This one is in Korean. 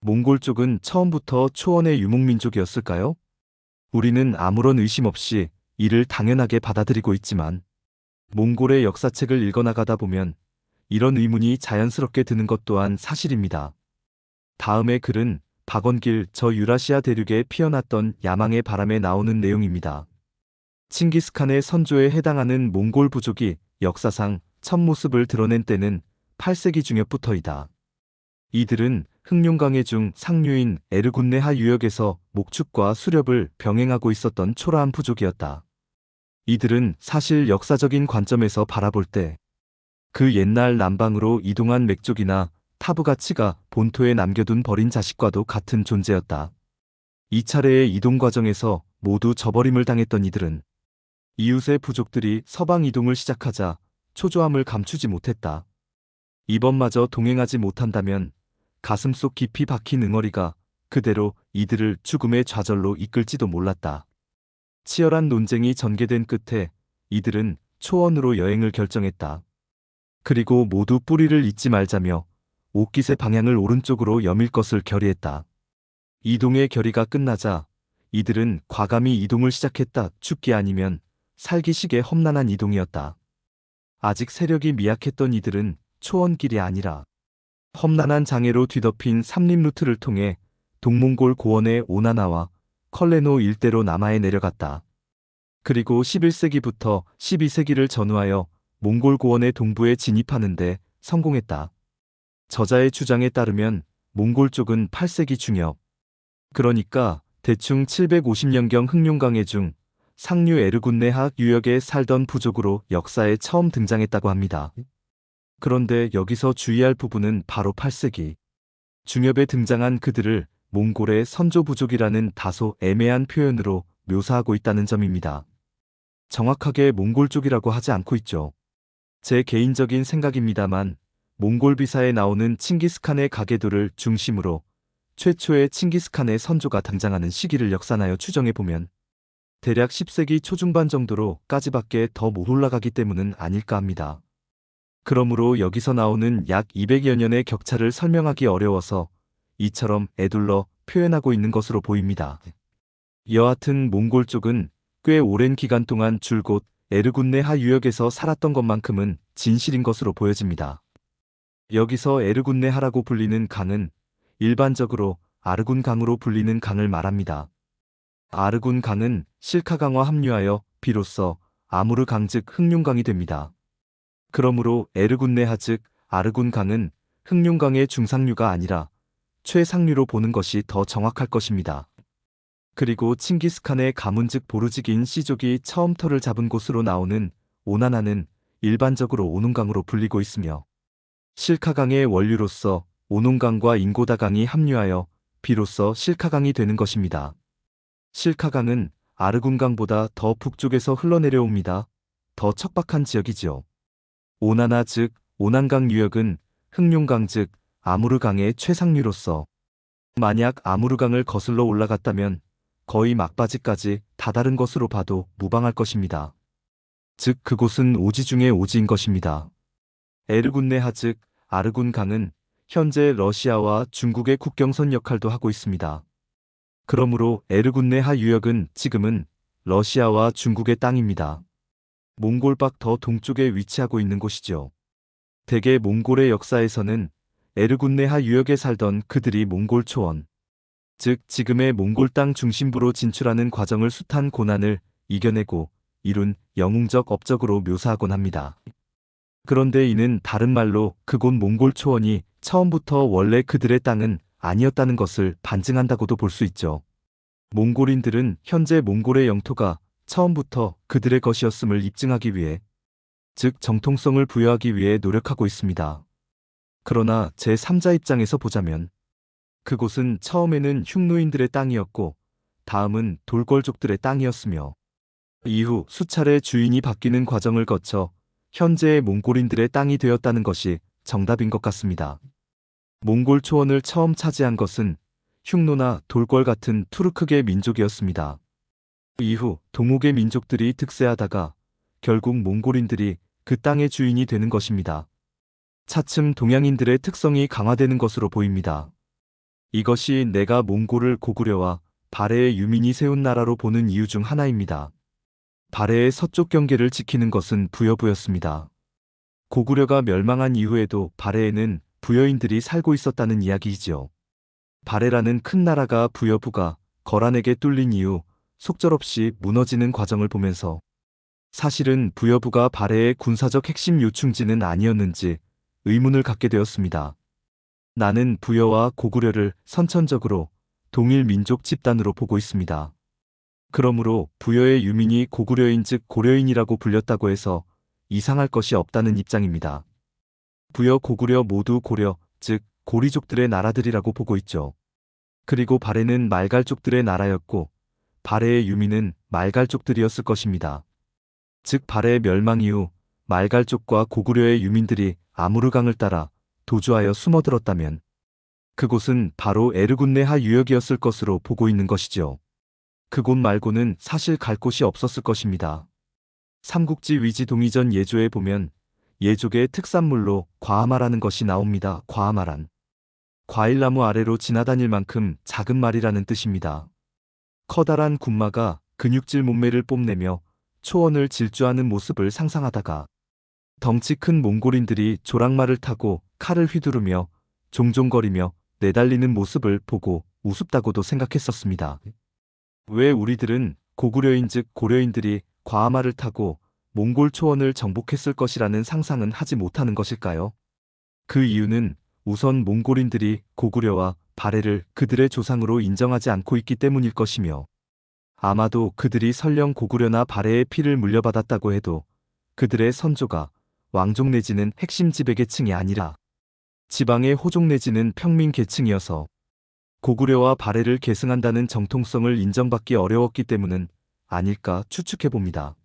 몽골 쪽은 처음부터 초원의 유목민족이었을까요? 우리는 아무런 의심 없이 이를 당연하게 받아들이고 있지만 몽골의 역사책을 읽어나가다 보면 이런 의문이 자연스럽게 드는 것 또한 사실입니다. 다음의 글은 박원길 저 유라시아 대륙에 피어났던 야망의 바람에 나오는 내용입니다. 칭기스칸의 선조에 해당하는 몽골 부족이 역사상 첫 모습을 드러낸 때는 8세기 중엽부터이다. 이들은 흑룡강의 중 상류인 에르군네하 유역에서 목축과 수렵을 병행하고 있었던 초라한 부족이었다. 이들은 사실 역사적인 관점에서 바라볼 때 그 옛날 남방으로 이동한 맥족이나 타부가치가 본토에 남겨둔 버린 자식과도 같은 존재였다. 이 차례의 이동 과정에서 모두 저버림을 당했던 이들은 이웃의 부족들이 서방 이동을 시작하자 초조함을 감추지 못했다. 이번마저 동행하지 못한다면 가슴속 깊이 박힌 응어리가 그대로 이들을 죽음의 좌절로 이끌지도 몰랐다. 치열한 논쟁이 전개된 끝에 이들은 초원으로 여행을 결정했다. 그리고 모두 뿌리를 잊지 말자며 옥깃의 방향을 오른쪽으로 여밀 것을 결의했다. 이동의 결의가 끝나자 이들은 과감히 이동을 시작했다. 죽기 아니면 살기식의 험난한 이동이었다. 아직 세력이 미약했던 이들은 초원길이 아니라 험난한 장애로 뒤덮인 삼림 루트를 통해 동몽골 고원의 오나나와 컬레노 일대로 남하에 내려갔다. 그리고 11세기부터 12세기를 전후하여 몽골 고원의 동부에 진입하는 데 성공했다. 저자의 주장에 따르면 몽골 쪽은 8세기 중엽, 그러니까 대충 750년경 흑룡강해 중 상류 에르군네하 유역에 살던 부족으로 역사에 처음 등장했다고 합니다. 그런데 여기서 주의할 부분은 바로 8세기 중엽에 등장한 그들을 몽골의 선조 부족이라는 다소 애매한 표현으로 묘사하고 있다는 점입니다. 정확하게 몽골 쪽이라고 하지 않고 있죠. 제 개인적인 생각입니다만 몽골 비사에 나오는 칭기스칸의 가계도를 중심으로 최초의 칭기스칸의 선조가 등장하는 시기를 역산하여 추정해보면 대략 10세기 초중반 정도로까지밖에 더 못 올라가기 때문은 아닐까 합니다. 그러므로 여기서 나오는 약 200여 년의 격차를 설명하기 어려워서 이처럼 에둘러 표현하고 있는 것으로 보입니다. 여하튼 몽골 쪽은 꽤 오랜 기간 동안 줄곧 에르군네하 유역에서 살았던 것만큼은 진실인 것으로 보여집니다. 여기서 에르군네하라고 불리는 강은 일반적으로 아르군 강으로 불리는 강을 말합니다. 아르군 강은 실카강과 합류하여 비로소 아무르 강 즉 흑룡강이 됩니다. 그러므로 에르군네하 즉 아르군 강은 흑룡강의 중상류가 아니라 최상류로 보는 것이 더 정확할 것입니다. 그리고 칭기스칸의 가문 즉 보르직인 씨족이 처음 터를 잡은 곳으로 나오는 오나나는 일반적으로 오논강으로 불리고 있으며 실카강의 원류로서 오논강과 인고다강이 합류하여 비로소 실카강이 되는 것입니다. 실카강은 아르군강보다 더 북쪽에서 흘러내려옵니다. 더 척박한 지역이지요. 오나나 즉 오난강 유역은 흑룡강 즉 아무르강의 최상류로서 만약 아무르강을 거슬러 올라갔다면 거의 막바지까지 다다른 것으로 봐도 무방할 것입니다. 즉 그곳은 오지 중의 오지인 것입니다. 에르군네하 즉 아르군 강은 현재 러시아와 중국의 국경선 역할도 하고 있습니다. 그러므로 에르군네하 유역은 지금은 러시아와 중국의 땅입니다. 몽골밖 더 동쪽에 위치하고 있는 곳이죠. 대개 몽골의 역사에서는 에르군네하 유역에 살던 그들이 몽골 초원, 즉 지금의 몽골 땅 중심부로 진출하는 과정을 숱한 고난을 이겨내고 이룬 영웅적 업적으로 묘사하곤 합니다. 그런데 이는 다른 말로 그곳 몽골 초원이 처음부터 원래 그들의 땅은 아니었다는 것을 반증한다고도 볼 수 있죠. 몽골인들은 현재 몽골의 영토가 처음부터 그들의 것이었음을 입증하기 위해, 즉 정통성을 부여하기 위해 노력하고 있습니다. 그러나 제3자 입장에서 보자면 그곳은 처음에는 흉노인들의 땅이었고 다음은 돌궐족들의 땅이었으며 이후 수차례 주인이 바뀌는 과정을 거쳐 현재의 몽골인들의 땅이 되었다는 것이 정답인 것 같습니다. 몽골 초원을 처음 차지한 것은 흉노나 돌궐 같은 투르크계 민족이었습니다. 이후 동옥의 민족들이 득세하다가 결국 몽골인들이 그 땅의 주인이 되는 것입니다. 차츰 동양인들의 특성이 강화되는 것으로 보입니다. 이것이 내가 몽골을 고구려와 발해의 유민이 세운 나라로 보는 이유 중 하나입니다. 발해의 서쪽 경계를 지키는 것은 부여부였습니다. 고구려가 멸망한 이후에도 발해에는 부여인들이 살고 있었다는 이야기이지요. 발해라는 큰 나라가 부여부가 거란에게 뚫린 이후 속절없이 무너지는 과정을 보면서 사실은 부여부가 발해의 군사적 핵심 요충지는 아니었는지 의문을 갖게 되었습니다. 나는 부여와 고구려를 선천적으로 동일 민족 집단으로 보고 있습니다. 그러므로 부여의 유민이 고구려인 즉 고려인이라고 불렸다고 해서 이상할 것이 없다는 입장입니다. 부여 고구려 모두 고려, 즉 고리족들의 나라들이라고 보고 있죠. 그리고 발해는 말갈족들의 나라였고 발해의 유민은 말갈족들이었을 것입니다. 즉 발해의 멸망 이후 말갈족과 고구려의 유민들이 아무르강을 따라 도주하여 숨어들었다면 그곳은 바로 에르군네하 유역이었을 것으로 보고 있는 것이죠. 그곳 말고는 사실 갈 곳이 없었을 것입니다. 삼국지 위지 동의전 예조에 보면 예족의 특산물로 과아마라는 것이 나옵니다. 과아마란 과일나무 아래로 지나다닐 만큼 작은 말이라는 뜻입니다. 커다란 군마가 근육질 몸매를 뽐내며 초원을 질주하는 모습을 상상하다가 덩치 큰 몽골인들이 조랑말을 타고 칼을 휘두르며 종종거리며 내달리는 모습을 보고 우습다고도 생각했었습니다. 왜 우리들은 고구려인 즉 고려인들이 과아마를 타고 몽골 초원을 정복했을 것이라는 상상은 하지 못하는 것일까요? 그 이유는 우선 몽골인들이 고구려와 발해를 그들의 조상으로 인정하지 않고 있기 때문일 것이며 아마도 그들이 설령 고구려나 발해의 피를 물려받았다고 해도 그들의 선조가 왕족 내지는 핵심 지배계층이 아니라 지방의 호족 내지는 평민 계층이어서 고구려와 발해를 계승한다는 정통성을 인정받기 어려웠기 때문은 아닐까 추측해봅니다.